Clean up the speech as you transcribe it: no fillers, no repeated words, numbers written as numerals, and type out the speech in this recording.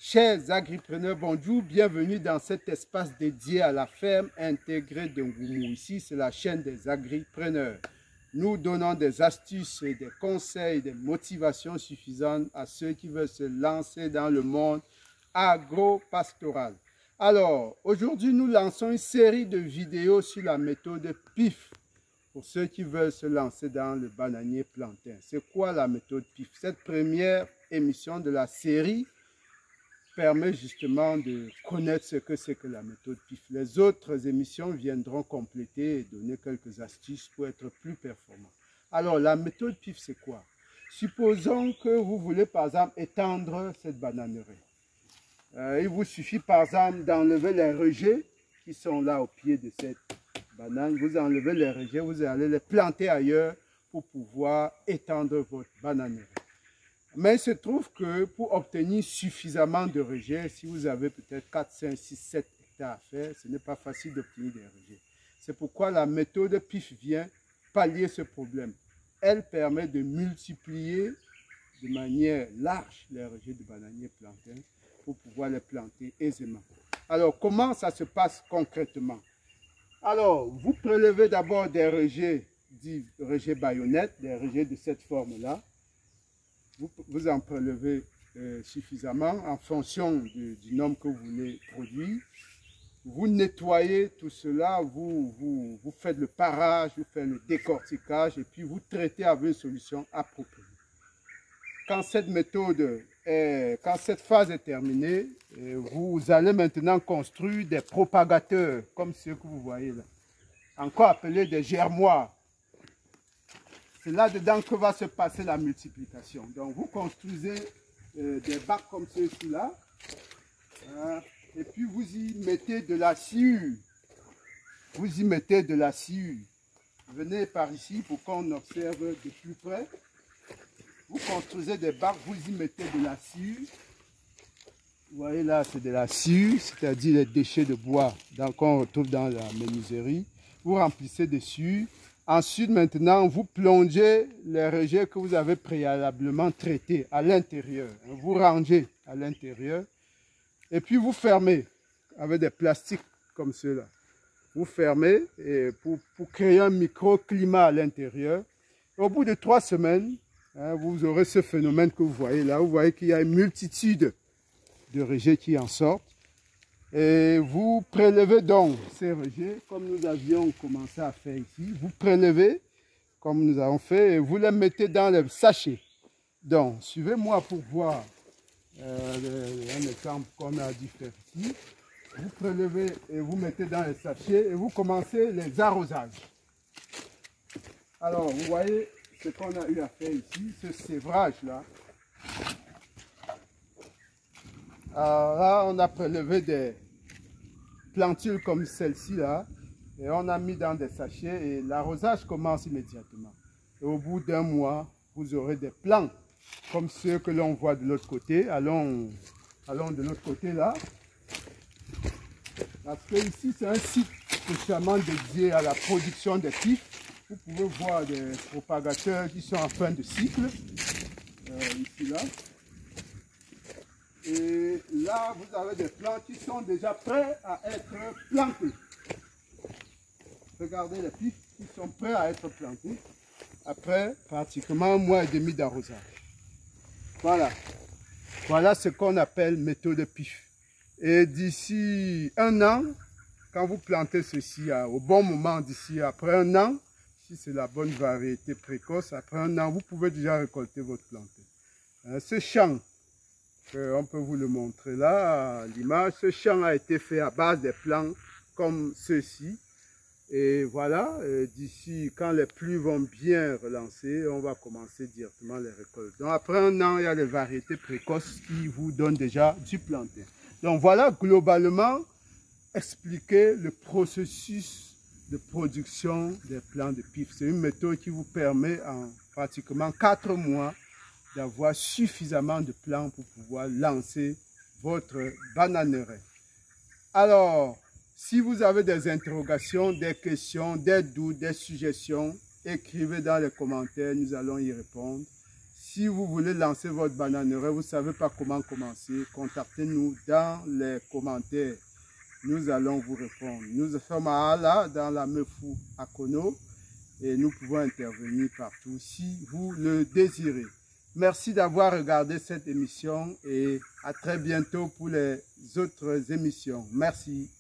Chers agripreneurs, bonjour, bienvenue dans cet espace dédié à la ferme intégrée de Ngoumou. Ici, c'est la chaîne des agripreneurs. Nous donnons des astuces, des conseils, des motivations suffisantes à ceux qui veulent se lancer dans le monde agro-pastoral. Alors, aujourd'hui, nous lançons une série de vidéos sur la méthode PIF pour ceux qui veulent se lancer dans le bananier plantain. C'est quoi la méthode PIF? Cette première émission de la série permet justement de connaître ce que c'est que la méthode PIF. Les autres émissions viendront compléter et donner quelques astuces pour être plus performants. Alors, la méthode PIF, c'est quoi? Supposons que vous voulez, par exemple, étendre cette bananerie. Il vous suffit, par exemple, d'enlever les rejets qui sont là au pied de cette banane. Vous enlevez les rejets, vous allez les planter ailleurs pour pouvoir étendre votre bananerie. Mais il se trouve que pour obtenir suffisamment de rejets, si vous avez peut-être 4, 5, 6, 7 hectares à faire, ce n'est pas facile d'obtenir des rejets. C'est pourquoi la méthode PIF vient pallier ce problème. Elle permet de multiplier de manière large les rejets de bananier plantain pour pouvoir les planter aisément. Alors, comment ça se passe concrètement? Alors, vous prélevez d'abord des rejets, dits rejets baïonnettes, des rejets de cette forme-là. Vous en prélevez suffisamment en fonction du nombre que vous voulez produire. Vous nettoyez tout cela, vous faites le parage, vous faites le décortiquage et puis vous traitez avec une solution appropriée. Quand cette phase est terminée, vous allez maintenant construire des propagateurs comme ceux que vous voyez là, encore appelés des germoirs. C'est là-dedans que va se passer la multiplication. Donc, vous construisez des bacs comme ceux-ci-là. Et puis, vous y mettez de la sciure. Vous y mettez de la sciure. Venez par ici pour qu'on observe de plus près. Vous construisez des bacs, vous y mettez de la sciure. Vous voyez là, c'est de la sciure, c'est-à-dire les déchets de bois qu'on retrouve dans la menuiserie. Vous remplissez de sciure. Ensuite, maintenant, vous plongez les rejets que vous avez préalablement traités à l'intérieur. Vous rangez à l'intérieur. Et puis, vous fermez avec des plastiques comme ceux-là. Vous fermez et pour créer un microclimat à l'intérieur. Au bout de 3 semaines, vous aurez ce phénomène que vous voyez là. Vous voyez qu'il y a une multitude de rejets qui en sortent. Et vous prélevez donc ces rejets comme nous avions commencé à faire ici. Vous prélevez comme nous avons fait et vous les mettez dans les sachets. Donc, suivez-moi pour voir un exemple qu'on a dû faire ici. Vous prélevez et vous mettez dans les sachets et vous commencez les arrosages. Alors, vous voyez ce qu'on a eu à faire ici, ce sévrage-là. Alors là, on a prélevé des plantules comme celle-ci là et on a mis dans des sachets et l'arrosage commence immédiatement. Et au bout d'un mois, vous aurez des plants comme ceux que l'on voit de l'autre côté. Allons de l'autre côté là. Parce que ici, c'est un site spécialement dédié à la production des PIF. Vous pouvez voir des propagateurs qui sont en fin de cycle. Ici là. Et là, vous avez des plants qui sont déjà prêts à être plantés. Regardez les PIF qui sont prêts à être plantés après pratiquement 1 mois et demi d'arrosage. Voilà. Voilà ce qu'on appelle méthode PIF. Et d'ici 1 an, quand vous plantez ceci au bon moment, d'ici après 1 an, si c'est la bonne variété précoce, après 1 an, vous pouvez déjà récolter votre plantain. Ce champ, on peut vous le montrer là, à l'image. Ce champ a été fait à base des plants comme ceux-ci. Et voilà, d'ici, quand les pluies vont bien relancer, on va commencer directement les récoltes. Donc après 1 an, il y a les variétés précoces qui vous donnent déjà du plantain. Donc voilà globalement expliquer le processus de production des plants de PIF. C'est une méthode qui vous permet en pratiquement 4 mois d'avoir suffisamment de plants pour pouvoir lancer votre bananerie. Alors, si vous avez des interrogations, des questions, des doutes, des suggestions, écrivez dans les commentaires, nous allons y répondre. Si vous voulez lancer votre bananerie, vous ne savez pas comment commencer, contactez-nous dans les commentaires. Nous allons vous répondre. Nous sommes à Ala, dans la Mefou à Kono, et nous pouvons intervenir partout si vous le désirez. Merci d'avoir regardé cette émission et à très bientôt pour les autres émissions. Merci.